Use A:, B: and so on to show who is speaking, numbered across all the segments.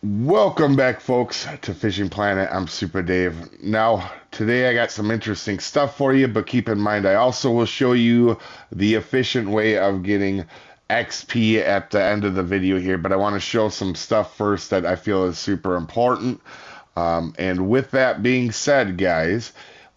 A: Welcome back, folks, to Fishing Planet. I'm Soopa-Dave. Now, today I got some interesting stuff for you, but keep in mind I also will show you the efficient way of getting XP at the end of the video here, but I want to show some stuff first that I feel is super important. And with that being said, guys,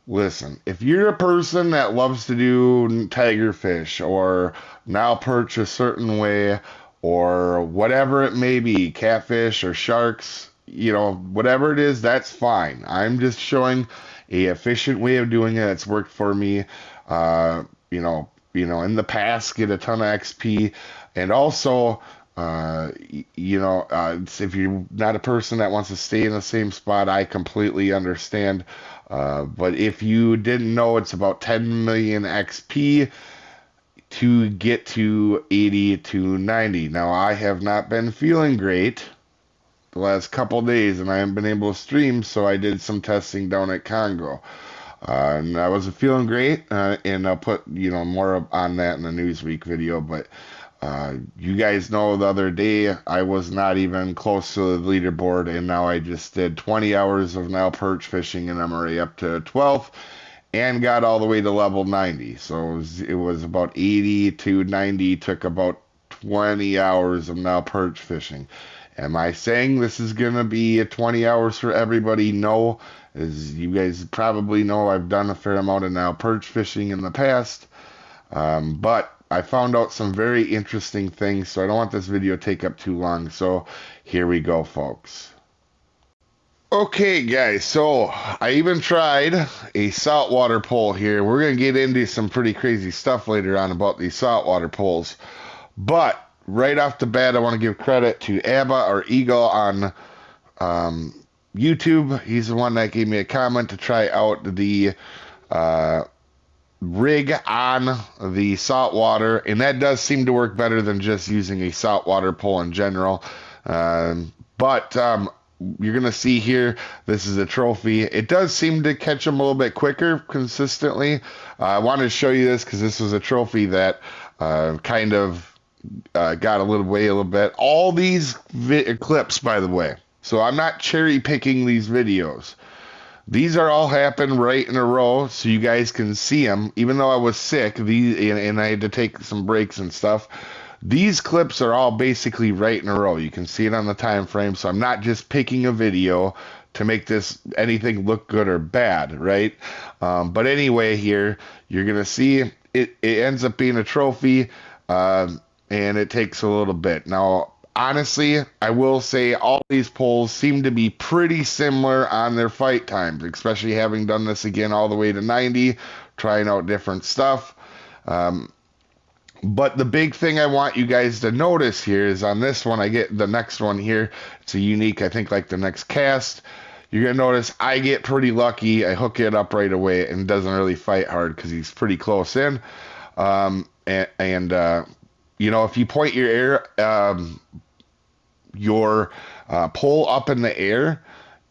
A: listen, if you're a person that loves to do tiger fish or Nile perch a certain way, or whatever it may be, catfish or sharks, whatever it is, that's fine. I'm just showing a efficient way of doing it. It's worked for me. In the past, get a ton of XP, and also, if you're not a person that wants to stay in the same spot, I completely understand. But if you didn't know, it's about 10 million XP to get to 80 to 90. Now, I have not been feeling great the last couple days, and I haven't been able to stream, so I did some testing down at Congo. And I wasn't feeling great, and I'll put, more on that in the Newsweek video, but you guys know the other day I was not even close to the leaderboard, and now I just did 20 hours of Nile perch fishing, and I'm already up to 12. And got all the way to level 90. So it was about 80 to 90, took about 20 hours of Nile perch fishing. Am I saying this is going to be 20 hours for everybody? No. As you guys probably know, I've done a fair amount of Nile perch fishing in the past. But I found out some very interesting things, so I don't want this video to take up too long. So here we go, folks. Okay, guys, so I even tried a saltwater pole here. We're going to get into some pretty crazy stuff later on about these saltwater poles. But right off the bat, I want to give credit to Abba or Eagle on YouTube. He's the one that gave me a comment to try out the rig on the saltwater, and that does seem to work better than just using a saltwater pole in general. But you're going to see here, this is a trophy. It does seem to catch them a little bit quicker consistently. I wanted to show you this because this was a trophy that kind of got a little bit. All these clips, by the way, so I'm not cherry picking these videos. These are all happened right in a row, so you guys can see them. Even though I was sick, and I had to take some breaks and stuff, these clips are all basically right in a row. You can see it on the time frame, so I'm not just picking a video to make this anything look good or bad, right? But anyway, here you're gonna see it ends up being a trophy, and it takes a little bit. Now, honestly, I will say all these poles seem to be pretty similar on their fight times, especially having done this again all the way to 90, trying out different stuff. But the big thing I want you guys to notice here is on this one, I get the next one here. It's a unique, I think, like the next cast. You're going to notice I get pretty lucky. I hook it up right away and doesn't really fight hard because he's pretty close in. If you point your pole up in the air,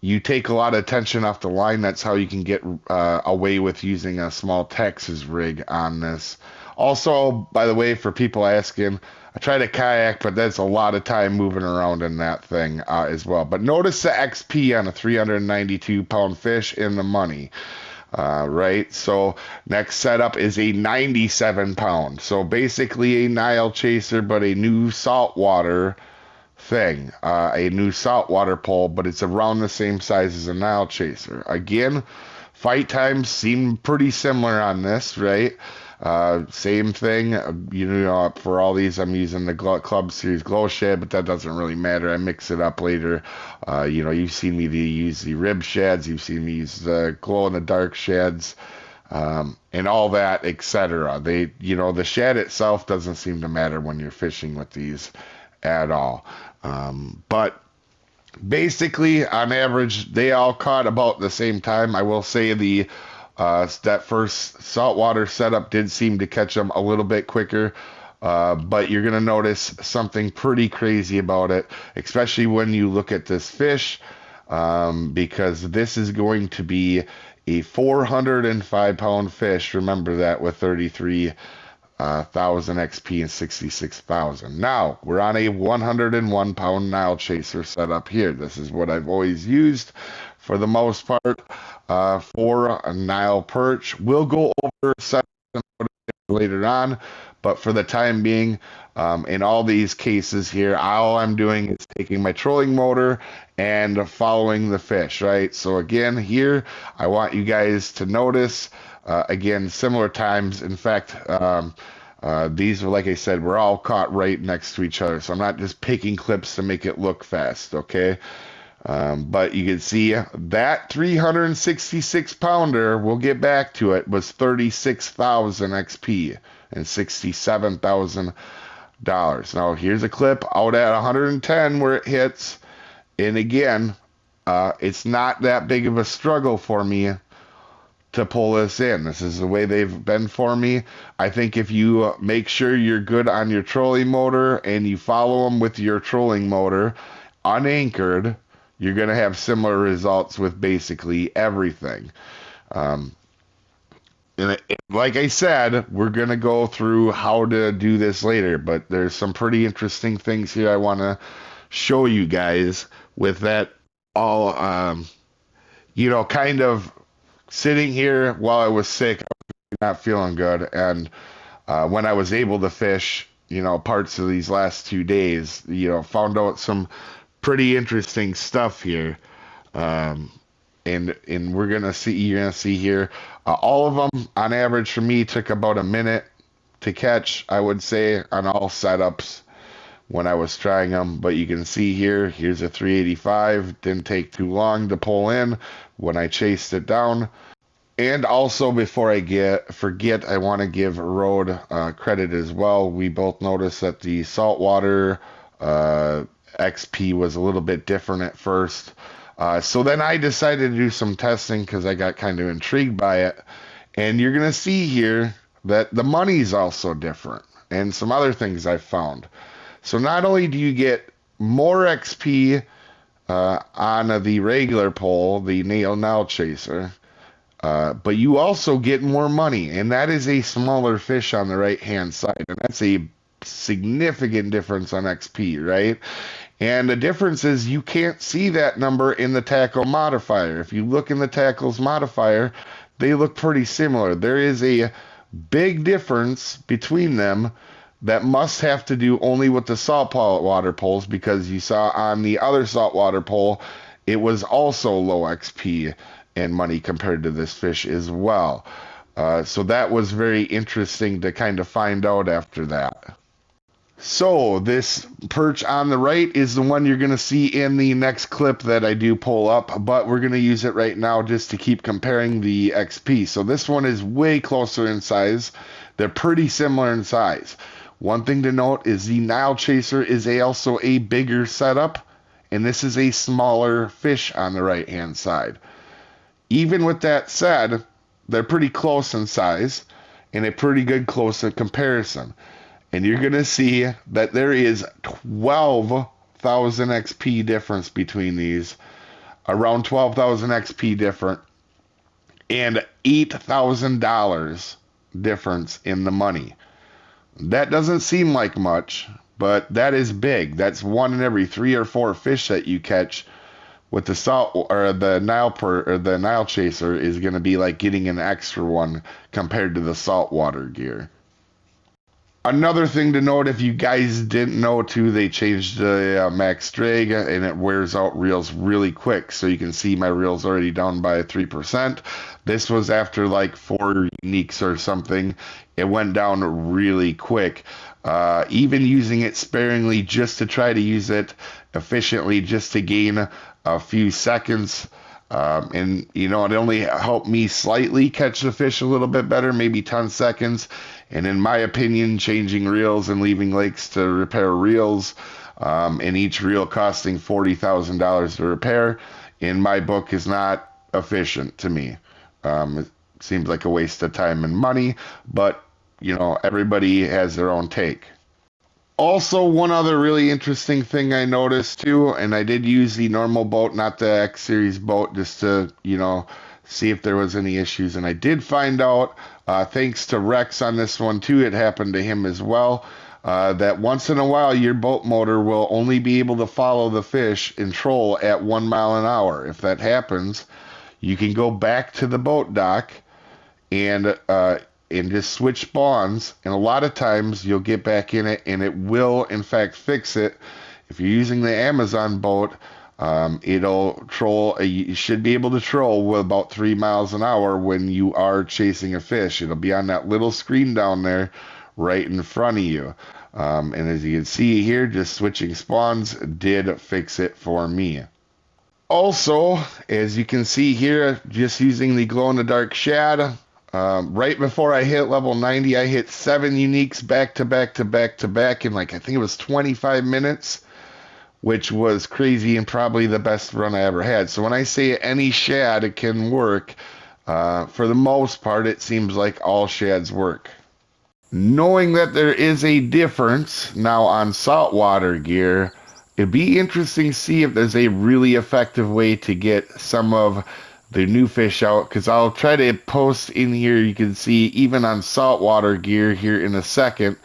A: you take a lot of tension off the line. That's how you can get away with using a small Texas rig on this. Also, by the way, for people asking, I tried a kayak, but that's a lot of time moving around in that thing as well. But notice the XP on a 392-pound fish in the money, right? So next setup is a 97-pound. So basically a Nile chaser, but a new saltwater thing, a new saltwater pole, but it's around the same size as a Nile chaser. Again, fight times seem pretty similar on this, right? Same thing, for all these I'm using the Club Series Glow Shad, but that doesn't really matter. I mix it up later. You've seen me use the rib shads, you've seen me use the glow in the dark shads, and all that, etc. The shad itself doesn't seem to matter when you're fishing with these at all. But basically, on average, they all caught about the same time. I will say that first saltwater setup did seem to catch them a little bit quicker, but you're going to notice something pretty crazy about it, especially when you look at this fish, because this is going to be a 405-pound fish. Remember that, with 33 1,000 XP and 66,000. Now, we're on a 101 pound Nile chaser setup here. This is what I've always used for the most part for a Nile perch. We'll go over setups later on, but for the time being, in all these cases here, all I'm doing is taking my trolling motor and following the fish, right? So again, here, I want you guys to notice, again, similar times. In fact, these are, like I said, we're all caught right next to each other, so I'm not just picking clips to make it look fast, okay? But you can see that 366 pounder, we'll get back to it, was 36,000 XP and $67,000. Now here's a clip out at 110 where it hits, and again, it's not that big of a struggle for me to pull this in. This is the way they've been for me. I think if you make sure you're good on your trolling motor and you follow them with your trolling motor unanchored, you're going to have similar results with basically everything. Like I said, we're going to go through how to do this later, but there's some pretty interesting things here I want to show you guys with that all, kind of sitting here while I was sick, I was not feeling good. And when I was able to fish, parts of these last 2 days, found out some pretty interesting stuff here. And you're gonna see here, all of them on average for me took about a minute to catch, I would say, on all setups when I was trying them. But you can see here's a 385, didn't take too long to pull in when I chased it down. And also, before I forget, I want to give Rode credit as well. We both noticed that the saltwater XP was a little bit different at first. So then I decided to do some testing because I got kind of intrigued by it. And you're going to see here that the money's also different and some other things I found. So not only do you get more XP on the regular pole, the Nile chaser, but you also get more money. And that is a smaller fish on the right-hand side. And that's a significant difference on XP, right? And the difference is you can't see that number in the tackle modifier. If you look in the tackles modifier, they look pretty similar. There is a big difference between them that must have to do only with the saltwater poles, because you saw on the other saltwater pole, it was also low XP and money compared to this fish as well. So that was very interesting to kind of find out after that. So this perch on the right is the one you're going to see in the next clip that I do pull up, but we're going to use it right now just to keep comparing the XP. So this one is way closer in size. They're pretty similar in size. One thing to note is the Nile chaser is also a bigger setup, and this is a smaller fish on the right-hand side. Even with that said, they're pretty close in size and a pretty good close comparison. And you're going to see that there is 12,000 XP difference between these, around 12,000 XP different, and $8,000 difference in the money. That doesn't seem like much, but that is big. That's one in every 3 or 4 fish that you catch with the the Nile chaser is going to be like getting an extra one compared to the saltwater gear. Another thing to note, if you guys didn't know too, they changed the max drag and it wears out reels really quick. So you can see my reels already down by 3%. This was after like 4 uniques or something. It went down really quick. Even using it sparingly just to try to use it efficiently, just to gain a few seconds. And it only helped me slightly catch the fish a little bit better, maybe 10 seconds. And in my opinion, changing reels and leaving lakes to repair reels, and each reel costing $40,000 to repair, in my book is not efficient to me. It seems like a waste of time and money, but everybody has their own take. Also, one other really interesting thing I noticed too, and I did use the normal boat, not the X Series boat, just to, see if there was any issues. And I did find out Thanks to Rex on this one too, it happened to him as well. That once in a while your boat motor will only be able to follow the fish and troll at 1 mile an hour. If that happens, you can go back to the boat dock and just switch spawns, and a lot of times you'll get back in it and it will in fact fix it. If you're using the Amazon boat, it'll troll. You should be able to troll with about 3 miles an hour when you are chasing a fish. It'll be on that little screen down there right in front of you. And as you can see here, just switching spawns did fix it for me. Also, as you can see here, just using the glow-in-the-dark shad, right before I hit level 90, I hit 7 uniques back to back to back to back in like, I think it was 25 minutes, which was crazy and probably the best run I ever had. So when I say any shad it can work, for the most part, it seems like all shads work. Knowing that there is a difference now on saltwater gear, it'd be interesting to see if there's a really effective way to get some of the new fish out, because I'll try to post in here. You can see even on saltwater gear here in a second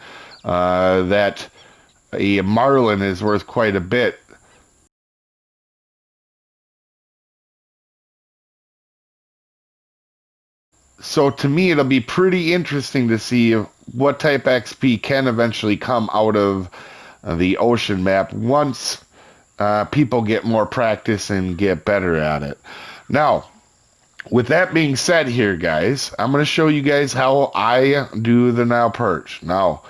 A: that a marlin is worth quite a bit. So to me, it'll be pretty interesting to see what type XP can eventually come out of the ocean map once people get more practice and get better at it. Now, with that being said here, guys, I'm going to show you guys how I do the Nile perch. Now,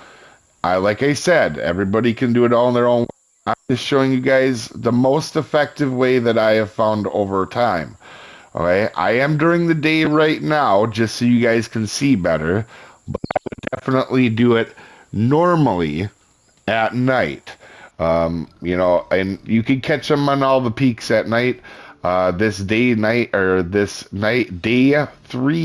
A: like I said, everybody can do it all in their own way. I'm just showing you guys the most effective way that I have found over time. Okay, I am during the day right now, just so you guys can see better, but I would definitely do it normally at night. You know, and you can catch them on all the peaks at night. This day 3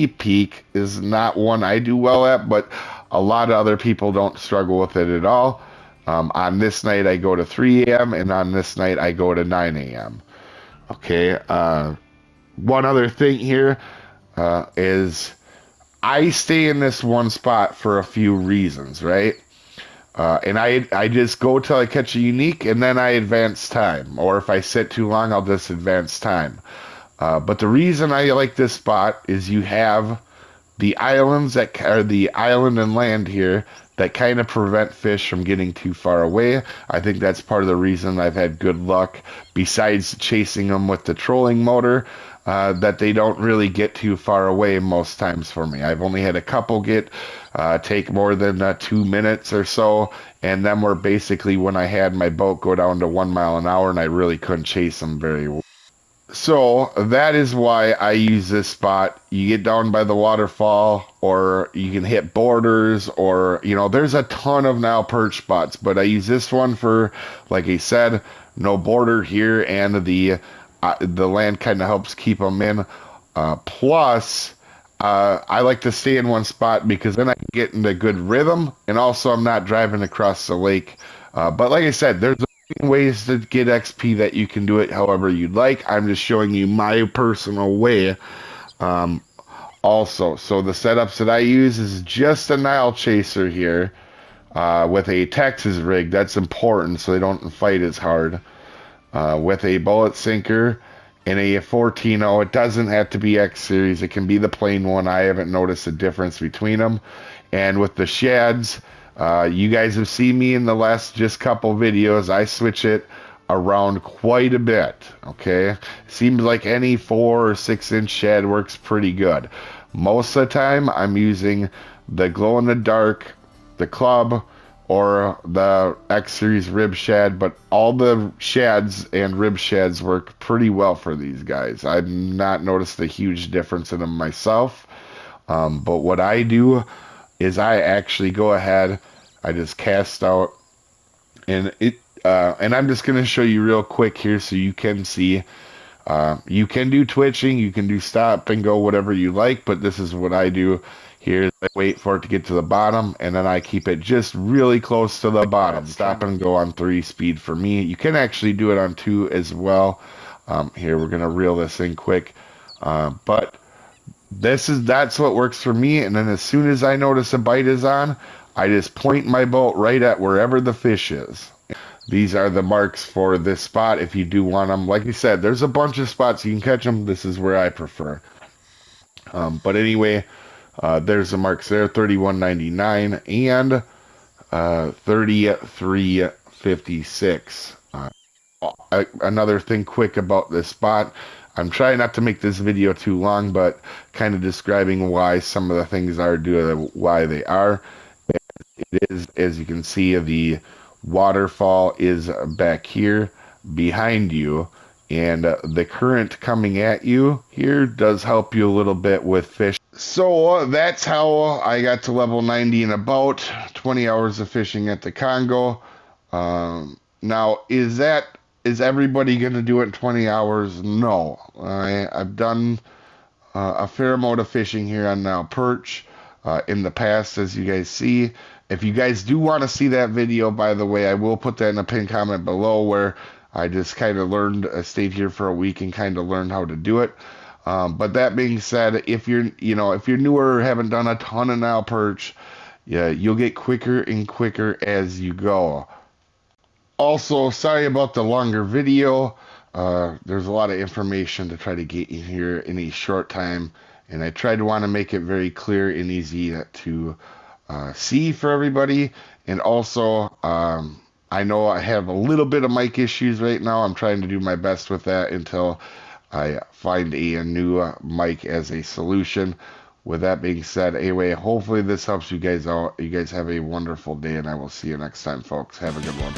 A: peak is not one I do well at, but a lot of other people don't struggle with it at all. On this night I go to 3 a.m. and on this night I go to 9 a.m. Okay, one other thing here is I stay in this one spot for a few reasons, right? And I just go till I catch a unique, and then I advance time. Or if I sit too long, I'll just advance time. But the reason I like this spot is you have the islands that are the island and land here that kind of prevent fish from getting too far away. I think that's part of the reason I've had good luck, besides chasing them with the trolling motor, that they don't really get too far away most times for me. I've only had a couple take more than 2 minutes or so, and then were basically when I had my boat go down to 1 mile an hour and I really couldn't chase them very well. So that is why I use this spot. You get down by the waterfall, or you can hit borders, or, you know, there's a ton of Nile perch spots, but I use this one for, like I said, no border here, and the land kind of helps keep them in. Plus, I like to stay in one spot because then I can get into good rhythm, and also I'm not driving across the lake. But like I said, there's ways to get XP that you can do it however you'd like. I'm just showing you my personal way. Also, so the setups that I use is just a Nile chaser here with a Texas rig. That's important so they don't fight as hard. With a bullet sinker and a 14-0. It doesn't have to be X series. It can be the plain one. I haven't noticed a difference between them. And with the shads, you guys have seen me in the last just couple videos. I switch it around quite a bit. Okay, seems like any 4 or 6 inch shad works pretty good. Most of the time, I'm using the glow in the dark, the club, or the X series rib shad, but all the shads and rib shads work pretty well for these guys. I've not noticed a huge difference in them myself. But what I do is I actually go ahead, I just cast out, and and I'm just gonna show you real quick here so you can see. You can do twitching, you can do stop and go, whatever you like, but this is what I do here. I wait for it to get to the bottom, and then I keep it just really close to the bottom. Stop and go on 3 speed for me. You can actually do it on 2 as well. Here, we're gonna reel this in quick, but That's what works for me. And then as soon as I notice a bite is on, I just point my boat right at wherever the fish is. These are the marks for this spot. If you do want them, like you said, there's a bunch of spots you can catch them. This is where I prefer. But anyway, there's the marks there, 31.99 and 33.56. Another thing quick about this spot. I'm trying not to make this video too long, but kind of describing why some of the things are due to why they are. It is, as you can see, the waterfall is back here behind you, and the current coming at you here does help you a little bit with fish. So that's how I got to level 90 in about 20 hours of fishing at the Congo. Now, is everybody going to do it in 20 hours? No. I've done a fair amount of fishing here on Nile Perch in the past, as you guys see. If you guys do want to see that video, by the way, I will put that in a pinned comment below where I just kind of learned, stayed here for a week and kind of learned how to do it. But that being said, if you're newer or haven't done a ton of Nile Perch, yeah, you'll get quicker and quicker as you go. Also, sorry about the longer video. There's a lot of information to try to get in here in a short time, and I tried to want to make it very clear and easy to see for everybody. And also, I know I have a little bit of mic issues right now. I'm trying to do my best with that until I find a new mic as a solution. With that being said, anyway, hopefully this helps you guys out. You guys have a wonderful day, and I will see you next time, folks. Have a good one.